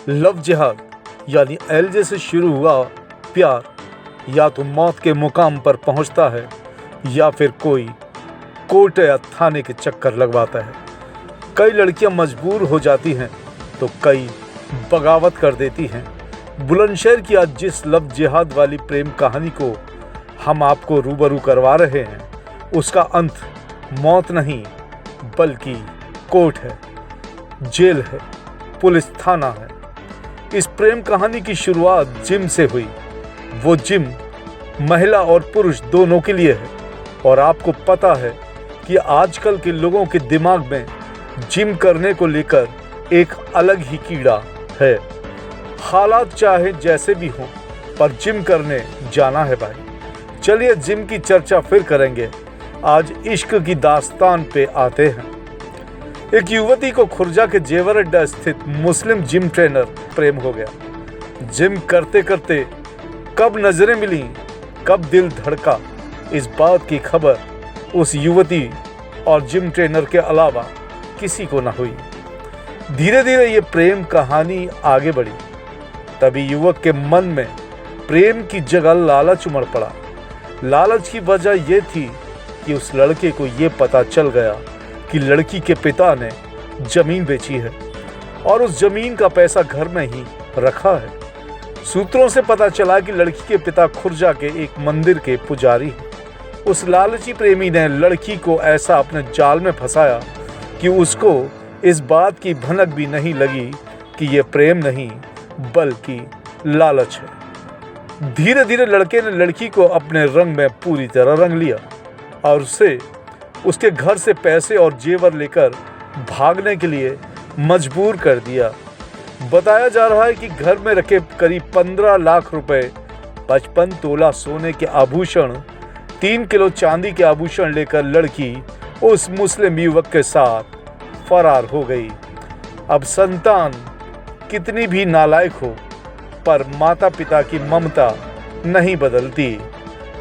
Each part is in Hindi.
लव जिहाद यानी एलजे से शुरू हुआ प्यार या तो मौत के मुकाम पर पहुंचता है या फिर कोई कोर्ट या थाने के चक्कर लगवाता है। कई लड़कियां मजबूर हो जाती हैं तो कई बगावत कर देती हैं। बुलंदशहर की आज जिस लव जिहाद वाली प्रेम कहानी को हम आपको रूबरू करवा रहे हैं, उसका अंत मौत नहीं बल्कि कोर्ट है, जेल है, पुलिस थाना है। इस प्रेम कहानी की शुरुआत जिम से हुई। वो जिम महिला और पुरुष दोनों के लिए है और आपको पता है कि आजकल के लोगों के दिमाग में जिम करने को लेकर एक अलग ही कीड़ा है। हालात चाहे जैसे भी हों पर जिम करने जाना है भाई। चलिए जिम की चर्चा फिर करेंगे। आज इश्क की दास्तान पे आते हैं। एक युवती को खुर्जा के जेवर अड्डा स्थित मुस्लिम जिम ट्रेनर प्रेम हो गया। जिम करते करते कब नजरें मिली, कब दिल धड़का, इस बात की खबर उस युवती और जिम ट्रेनर के अलावा किसी को न हुई। धीरे धीरे ये प्रेम कहानी आगे बढ़ी। तभी युवक के मन में प्रेम की जगह लालच उमड़ पड़ा। लालच की वजह यह थी कि उस लड़के को ये पता चल गया कि लड़की के पिता ने जमीन बेची है और उस जमीन का पैसा घर में ही रखा है। सूत्रों से पता चला कि लड़की के पिता खुर्जा के एक मंदिर के पुजारी हैं। उस लालची प्रेमी ने लड़की को ऐसा अपने जाल में फंसाया कि उसको इस बात की भनक भी नहीं लगी कि यह प्रेम नहीं बल्कि लालच है। धीरे धीरे लड़के ने लड़की को अपने रंग में पूरी तरह रंग लिया और उसे उसके घर से पैसे और जेवर लेकर भागने के लिए मजबूर कर दिया। बताया जा रहा है कि घर में रखे करीब 15 लाख रुपए, 55 तोला सोने के आभूषण, 3 किलो चांदी के आभूषण लेकर लड़की उस मुस्लिम युवक के साथ फरार हो गई। अब संतान कितनी भी नालायक हो पर माता पिता की ममता नहीं बदलती।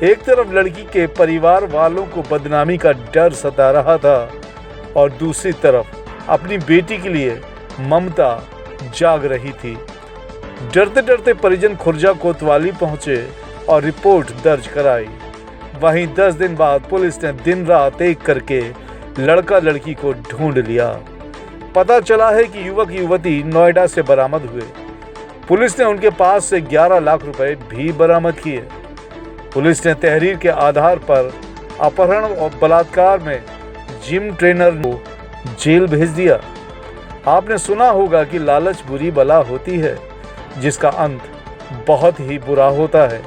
एक तरफ लड़की के परिवार वालों को बदनामी का डर सता रहा था और दूसरी तरफ अपनी बेटी के लिए ममता जाग रही थी। डरते डरते परिजन खुर्जा कोतवाली पहुंचे और रिपोर्ट दर्ज कराई। वहीं 10 दिन बाद पुलिस ने दिन रात एक करके लड़का लड़की को ढूंढ लिया। पता चला है कि युवक युवती नोएडा से बरामद हुए। पुलिस ने उनके पास से 11 लाख रुपए भी बरामद किए। पुलिस ने तहरीर के आधार पर अपहरण और बलात्कार में जिम ट्रेनर को जेल भेज दिया। आपने सुना होगा कि लालच बुरी बला होती है जिसका अंत बहुत ही बुरा होता है।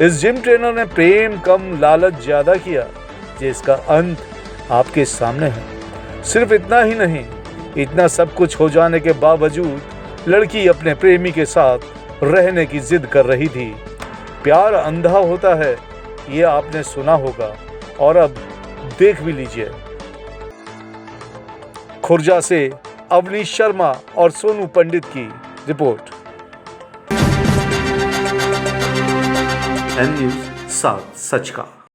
इस जिम ट्रेनर ने प्रेम कम लालच ज्यादा किया जिसका अंत आपके सामने है। सिर्फ इतना ही नहीं, इतना सब कुछ हो जाने के बावजूद लड़की अपने प्रेमी के साथ रहने की जिद कर रही थी। प्यार अंधा होता है, ये आपने सुना होगा और अब देख भी लीजिए। खुर्जा से अवनीश शर्मा और सोनू पंडित की रिपोर्ट। एन न्यूज़ साथ सच का।